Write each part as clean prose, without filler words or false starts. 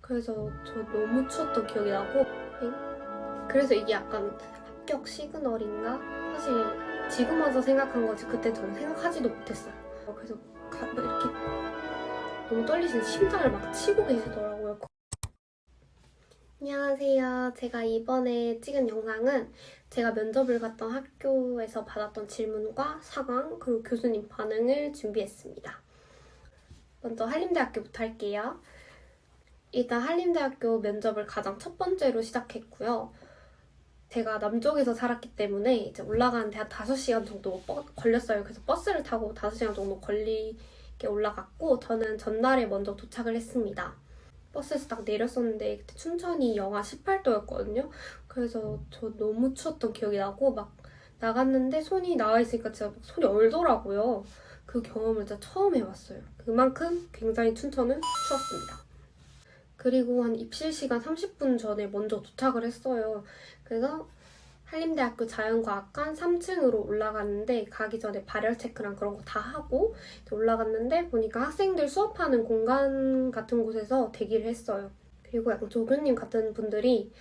그래서 저 너무 추웠던 기억이 나고 그래서 이게 약간 합격 시그널인가? 사실 지금 와서 생각한 거지 그때 저는 생각하지도 못했어요. 그래서 이렇게 너무 떨리시는 심장을 막 치고 계시더라고요. 안녕하세요. 제가 이번에 찍은 영상은 제가 면접을 갔던 학교에서 받았던 질문과 상황 그리고 교수님 반응을 준비했습니다. 먼저 한림대학교부터 할게요. 일단 한림대학교 면접을 가장 첫 번째로 시작했고요. 제가 남쪽에서 살았기 때문에 이제 올라가는데 한 5시간 정도 걸렸어요. 그래서 버스를 타고 5시간 정도 걸리게 올라갔고 저는 전날에 먼저 도착을 했습니다. 버스에서 딱 내렸었는데 그때 춘천이 영하 18도였거든요. 그래서 저 너무 추웠던 기억이 나고 막 나갔는데 손이 나와 있으니까 진짜 막 손이 얼더라고요. 그 경험을 진짜 처음 해봤어요. 그만큼 굉장히 춘천은 추웠습니다. 그리고 한 입실 시간 30분 전에 먼저 도착을 했어요. 그래서 한림대학교 자연과학관 3층으로 올라갔는데 가기 전에 발열 체크랑 그런 거 다 하고 올라갔는데 보니까 학생들 수업하는 공간 같은 곳에서 대기를 했어요. 그리고 약간 조교님 같은 분들이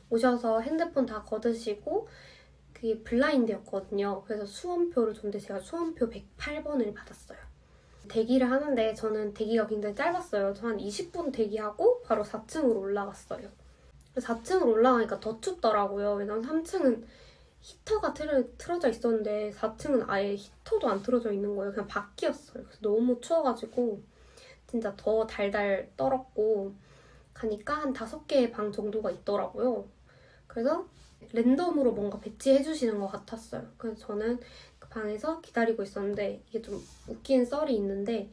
오셔서 핸드폰 다 걷으시고 그게 블라인드였거든요. 그래서 수험표를 줬는데 제가 수험표 108번을 받았어요. 대기를 하는데 저는 대기가 굉장히 짧았어요. 저 한 20분 대기하고 바로 4층으로 올라갔어요. 4층으로 올라가니까 더 춥더라고요. 왜냐면 3층은 히터가 틀어져 있었는데 4층은 아예 히터도 안 틀어져 있는 거예요. 그냥 밖이었어요. 그래서 너무 추워가지고 진짜 더 달달 떨었고 가니까 한 5개의 방 정도가 있더라고요. 그래서 랜덤으로 뭔가 배치해 주시는 것 같았어요. 그래서 저는 그 방에서 기다리고 있었는데 이게 좀 웃긴 썰이 있는데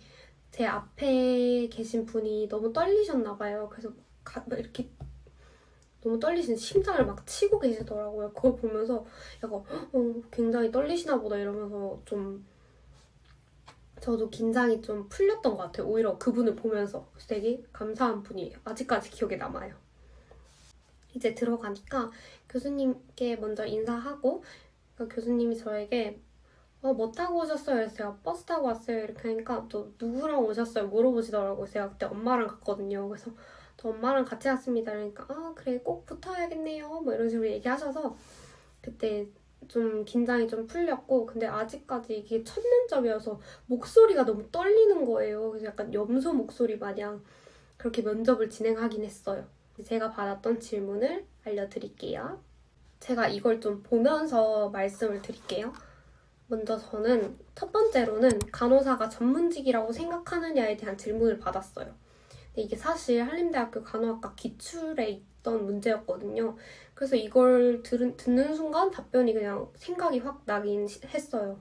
제 앞에 계신 분이 너무 떨리셨나 봐요. 그래서 이렇게 너무 떨리시는 심장을 막 치고 계시더라고요. 그걸 보면서 약간 굉장히 떨리시나 보다 이러면서 좀 저도 긴장이 좀 풀렸던 것 같아요. 오히려 그분을 보면서 되게 감사한 분이에요. 아직까지 기억에 남아요. 이제 들어가니까 교수님께 먼저 인사하고 교수님이 저에게 뭐 타고 오셨어요? 그래서 제가 버스 타고 왔어요. 이렇게 하니까 또 누구랑 오셨어요? 물어보시더라고요. 제가 그때 엄마랑 갔거든요. 그래서 저 엄마랑 같이 왔습니다. 그러니까 그래 꼭 붙어야겠네요. 뭐 이런 식으로 얘기하셔서 그때 좀 긴장이 좀 풀렸고 근데 아직까지 이게 첫 면접이어서 목소리가 너무 떨리는 거예요. 그래서 약간 염소 목소리 마냥 그렇게 면접을 진행하긴 했어요. 제가 받았던 질문을 알려드릴게요. 제가 이걸 좀 보면서 말씀을 드릴게요. 먼저 저는 첫 번째로는 간호사가 전문직이라고 생각하느냐에 대한 질문을 받았어요. 근데 이게 사실 한림대학교 간호학과 기출에 있던 문제였거든요. 그래서 이걸 듣는 순간 답변이 그냥 생각이 확 나긴 했어요.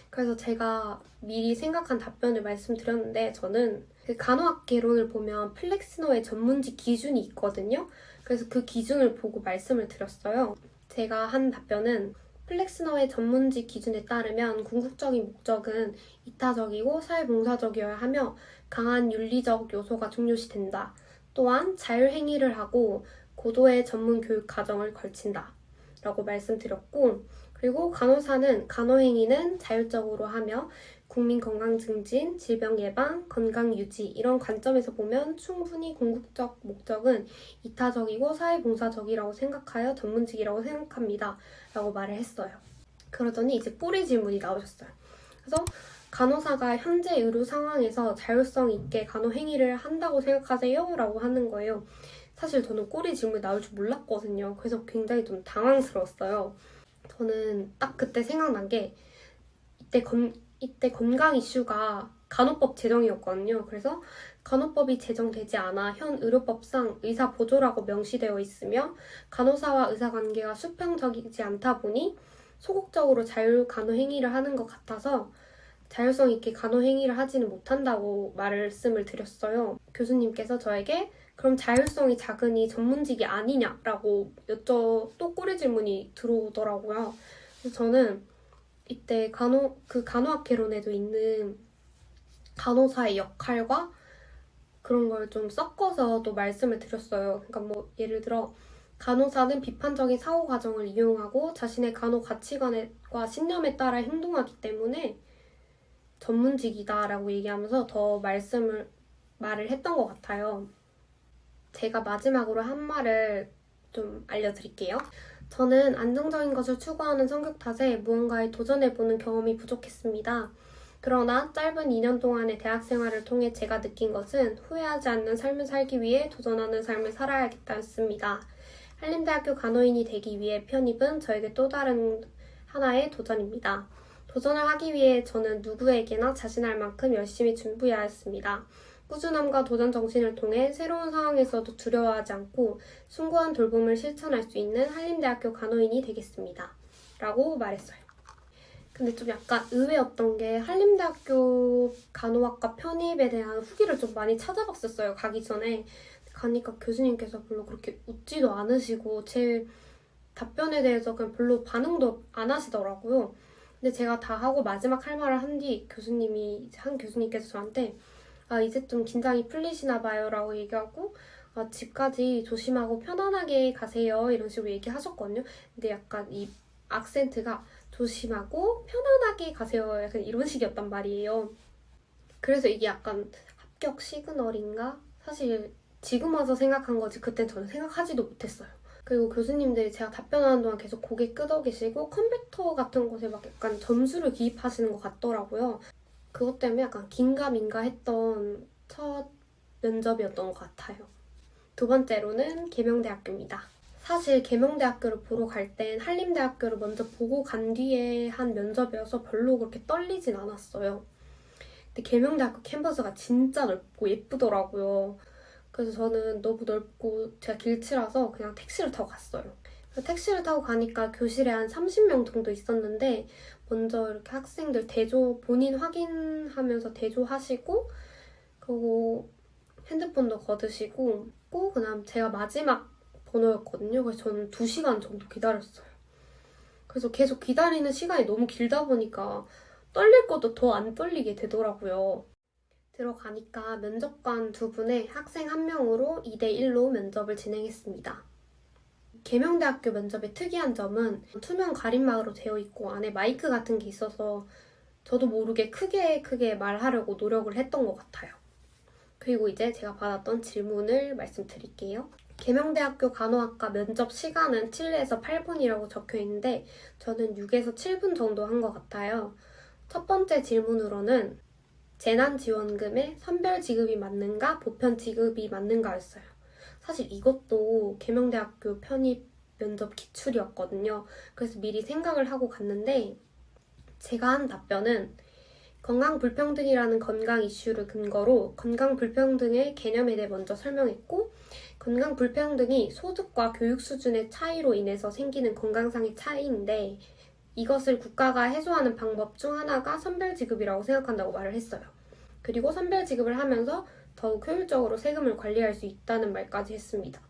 그래서 제가 미리 생각한 답변을 말씀드렸는데 저는 그 간호학 개론을 보면 플렉스너의 전문직 기준이 있거든요. 그래서 그 기준을 보고 말씀을 드렸어요. 제가 한 답변은 플렉스너의 전문직 기준에 따르면 궁극적인 목적은 이타적이고 사회봉사적이어야 하며 강한 윤리적 요소가 중요시 된다. 또한 자율행위를 하고 고도의 전문 교육 과정을 걸친다. 라고 말씀드렸고 그리고 간호사는 간호행위는 자율적으로 하며 국민 건강 증진, 질병 예방, 건강 유지 이런 관점에서 보면 충분히 궁극적 목적은 이타적이고 사회봉사적이라고 생각하여 전문직이라고 생각합니다. 라고 말을 했어요. 그러더니 이제 꼬리 질문이 나오셨어요. 그래서 간호사가 현재 의료 상황에서 자율성 있게 간호행위를 한다고 생각하세요? 라고 하는 거예요. 사실 저는 꼬리 질문이 나올 줄 몰랐거든요. 그래서 굉장히 좀 당황스러웠어요. 저는 딱 그때 생각난 게 이때 건강 이슈가 간호법 제정이었거든요. 그래서 간호법이 제정되지 않아 현 의료법상 의사 보조라고 명시되어 있으며 간호사와 의사 관계가 수평적이지 않다 보니 소극적으로 자율 간호 행위를 하는 것 같아서 자율성 있게 간호 행위를 하지는 못한다고 말씀을 드렸어요. 교수님께서 저에게 그럼 자율성이 작으니 전문직이 아니냐라고 또 꼬리 질문이 들어오더라고요. 그래서 저는 이때 간호학 개론에도 있는 간호사의 역할과 그런 걸 좀 섞어서 또 말씀을 드렸어요. 그러니까 뭐 예를 들어 간호사는 비판적인 사고 과정을 이용하고 자신의 간호 가치관과 신념에 따라 행동하기 때문에 전문직이다라고 얘기하면서 더 말을 했던 것 같아요. 제가 마지막으로 한 말을 좀 알려드릴게요. 저는 안정적인 것을 추구하는 성격 탓에 무언가에 도전해보는 경험이 부족했습니다. 그러나 짧은 2년 동안의 대학 생활을 통해 제가 느낀 것은 후회하지 않는 삶을 살기 위해 도전하는 삶을 살아야겠다였습니다. 한림대학교 간호인이 되기 위해 편입은 저에게 또 다른 하나의 도전입니다. 도전을 하기 위해 저는 누구에게나 자신할 만큼 열심히 준비해야 했습니다. 꾸준함과 도전 정신을 통해 새로운 상황에서도 두려워하지 않고 숭고한 돌봄을 실천할 수 있는 한림대학교 간호인이 되겠습니다. 라고 말했어요. 근데 좀 약간 의외였던 게 한림대학교 간호학과 편입에 대한 후기를 좀 많이 찾아봤었어요. 가기 전에. 가니까 교수님께서 별로 그렇게 웃지도 않으시고 제 답변에 대해서 그냥 별로 반응도 안 하시더라고요. 근데 제가 다 하고 마지막 할 말을 한 뒤 한 교수님께서 저한테 이제 좀 긴장이 풀리시나 봐요 라고 얘기하고 집까지 조심하고 편안하게 가세요 이런 식으로 얘기하셨거든요. 근데 약간 이 악센트가 조심하고 편안하게 가세요 약간 이런 식이었단 말이에요. 그래서 이게 약간 합격 시그널인가? 사실 지금 와서 생각한 거지 그땐 저는 생각하지도 못했어요. 그리고 교수님들이 제가 답변하는 동안 계속 고개 끄덕이시고 컴퓨터 같은 곳에 막 약간 점수를 기입하시는 것 같더라고요. 그것 때문에 약간 긴가민가 했던 첫 면접이었던 것 같아요. 두 번째로는 계명대학교입니다. 사실 계명대학교를 보러 갈 땐 한림대학교를 먼저 보고 간 뒤에 한 면접이어서 별로 그렇게 떨리진 않았어요. 근데 계명대학교 캠퍼스가 진짜 넓고 예쁘더라고요. 그래서 저는 너무 넓고 제가 길치라서 그냥 택시를 타고 갔어요. 택시를 타고 가니까 교실에 한 30명 정도 있었는데 먼저 이렇게 학생들 본인 확인하면서 대조하시고 그리고 핸드폰도 거두시고 그다음 제가 마지막 번호였거든요. 그래서 저는 2시간 정도 기다렸어요. 그래서 계속 기다리는 시간이 너무 길다 보니까 떨릴 것도 더 안 떨리게 되더라고요. 들어가니까 면접관 2분에 학생 1명으로 2대1로 면접을 진행했습니다. 계명대학교 면접의 특이한 점은 투명 가림막으로 되어 있고 안에 마이크 같은 게 있어서 저도 모르게 크게 말하려고 노력을 했던 것 같아요. 그리고 이제 제가 받았던 질문을 말씀드릴게요. 계명대학교 간호학과 면접 시간은 7에서 8분이라고 적혀 있는데 저는 6에서 7분 정도 한 것 같아요. 첫 번째 질문으로는 재난지원금의 선별 지급이 맞는가, 보편 지급이 맞는가였어요. 사실 이것도 계명대학교 편입 면접 기출이었거든요. 그래서 미리 생각을 하고 갔는데 제가 한 답변은 건강불평등이라는 건강 이슈를 근거로 건강불평등의 개념에 대해 먼저 설명했고 건강불평등이 소득과 교육 수준의 차이로 인해서 생기는 건강상의 차이인데 이것을 국가가 해소하는 방법 중 하나가 선별지급이라고 생각한다고 말을 했어요. 그리고 선별지급을 하면서 더욱 효율적으로 세금을 관리할 수 있다는 말까지 했습니다.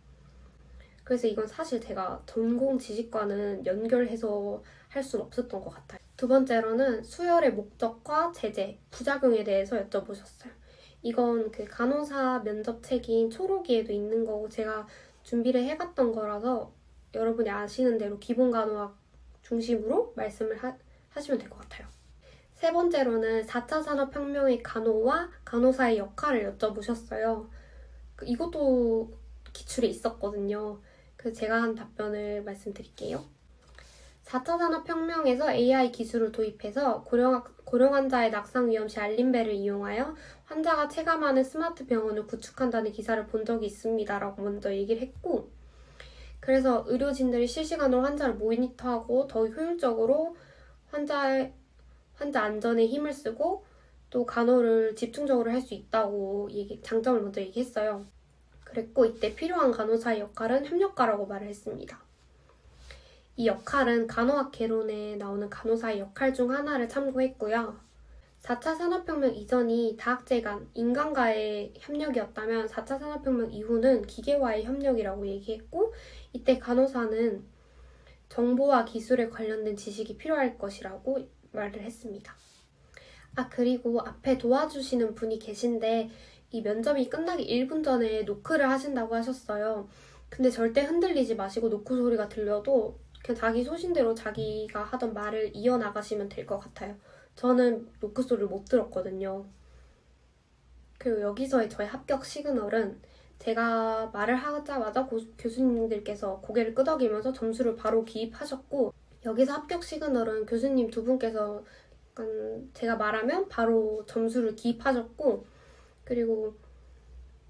그래서 이건 사실 제가 전공 지식과는 연결해서 할 수는 없었던 것 같아요. 두 번째로는 수혈의 목적과 제재, 부작용에 대해서 여쭤보셨어요. 이건 그 간호사 면접책인 초록이에도 있는 거고 제가 준비를 해갔던 거라서 여러분이 아시는 대로 기본 간호학 중심으로 말씀을 하시면 될 것 같아요. 세 번째로는 4차 산업혁명의 간호와 간호사의 역할을 여쭤보셨어요. 이것도 기출에 있었거든요. 그래서 제가 한 답변을 말씀드릴게요. 4차 산업혁명에서 AI 기술을 도입해서 고령 환자의 낙상 위험 시 알림벨을 이용하여 환자가 체감하는 스마트 병원을 구축한다는 기사를 본 적이 있습니다. 라고 먼저 얘기를 했고 그래서 의료진들이 실시간으로 환자를 모니터하고 더 효율적으로 환자 안전에 힘을 쓰고 또 간호를 집중적으로 할 수 있다고 장점을 먼저 얘기했어요. 그랬고 이때 필요한 간호사의 역할은 협력가라고 말을 했습니다. 이 역할은 간호학 개론에 나오는 간호사의 역할 중 하나를 참고했고요. 4차 산업혁명 이전이 다학제 간 인간과의 협력이었다면 4차 산업혁명 이후는 기계와의 협력이라고 얘기했고 이때 간호사는 정보와 기술에 관련된 지식이 필요할 것이라고 말을 했습니다. 그리고 앞에 도와주시는 분이 계신데 이 면접이 끝나기 1분 전에 노크를 하신다고 하셨어요. 근데 절대 흔들리지 마시고 노크 소리가 들려도 그냥 자기 소신대로 자기가 하던 말을 이어나가시면 될 것 같아요. 저는 노크 소리를 못 들었거든요. 그리고 여기서의 저의 합격 시그널은 제가 말을 하자마자 교수님들께서 고개를 끄덕이면서 점수를 바로 기입하셨고, 여기서 합격 시그널은 교수님 두 분께서 약간 제가 말하면 바로 점수를 기입하셨고, 그리고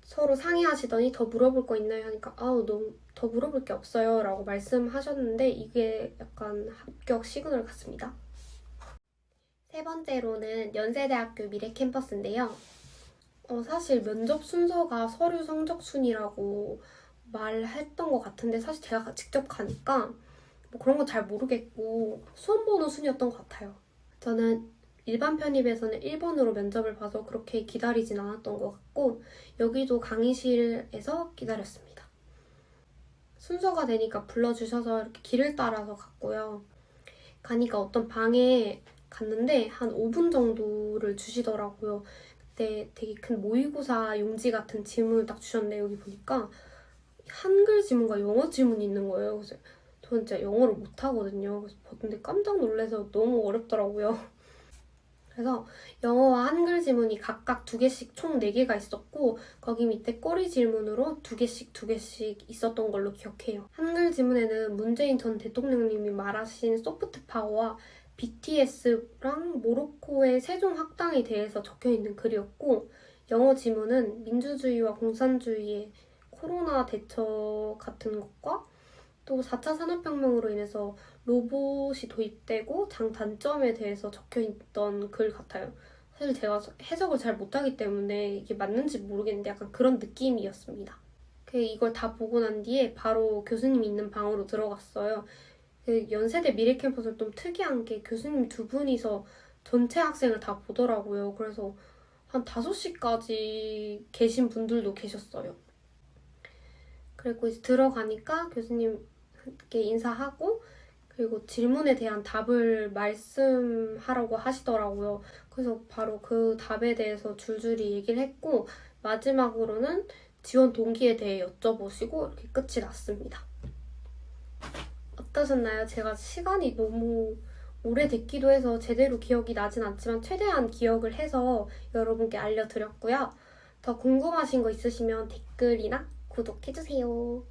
서로 상의하시더니 더 물어볼 거 있나요? 하니까 아우 너무 더 물어볼 게 없어요 라고 말씀하셨는데, 이게 약간 합격 시그널 같습니다. 세 번째로는 연세대학교 미래 캠퍼스인데요. 사실 면접 순서가 서류 성적 순이라고 말했던 것 같은데, 사실 제가 직접 가니까 뭐 그런 건 잘 모르겠고 수험 번호 순이었던 것 같아요. 저는 일반 편입에서는 1번으로 면접을 봐서 그렇게 기다리진 않았던 것 같고, 여기도 강의실에서 기다렸습니다. 순서가 되니까 불러주셔서 이렇게 길을 따라서 갔고요. 가니까 어떤 방에 갔는데 한 5분 정도를 주시더라고요. 그때 되게 큰 모의고사 용지 같은 질문을 딱 주셨는데, 여기 보니까 한글 지문과 영어 지문이 있는 거예요. 그래서 저는 진짜 영어를 못하거든요. 그래서 봤는데 깜짝 놀라서 너무 어렵더라고요. 그래서 영어와 한글 지문이 각각 2개씩 총 4개가 있었고, 거기 밑에 꼬리 질문으로 2개씩 있었던 걸로 기억해요. 한글 지문에는 문재인 전 대통령님이 말하신 소프트 파워와 BTS랑 모로코의 세종 학당에 대해서 적혀있는 글이었고, 영어 지문은 민주주의와 공산주의의 코로나 대처 같은 것과 또 4차 산업혁명으로 인해서 로봇이 도입되고 장단점에 대해서 적혀있던 글 같아요. 사실 제가 해석을 잘 못하기 때문에 이게 맞는지 모르겠는데 약간 그런 느낌이었습니다. 이걸 다 보고 난 뒤에 바로 교수님 있는 방으로 들어갔어요. 연세대 미래캠퍼스 좀 특이한 게 교수님 두 분이서 전체 학생을 다 보더라고요. 그래서 한 5시까지 계신 분들도 계셨어요. 그리고 이제 들어가니까 교수님께 인사하고, 그리고 질문에 대한 답을 말씀하라고 하시더라고요. 그래서 바로 그 답에 대해서 줄줄이 얘기를 했고, 마지막으로는 지원 동기에 대해 여쭤보시고 이렇게 끝이 났습니다. 어떠셨나요? 제가 시간이 너무 오래됐기도 해서 제대로 기억이 나진 않지만 최대한 기억을 해서 여러분께 알려드렸고요. 더 궁금하신 거 있으시면 댓글이나 구독해주세요.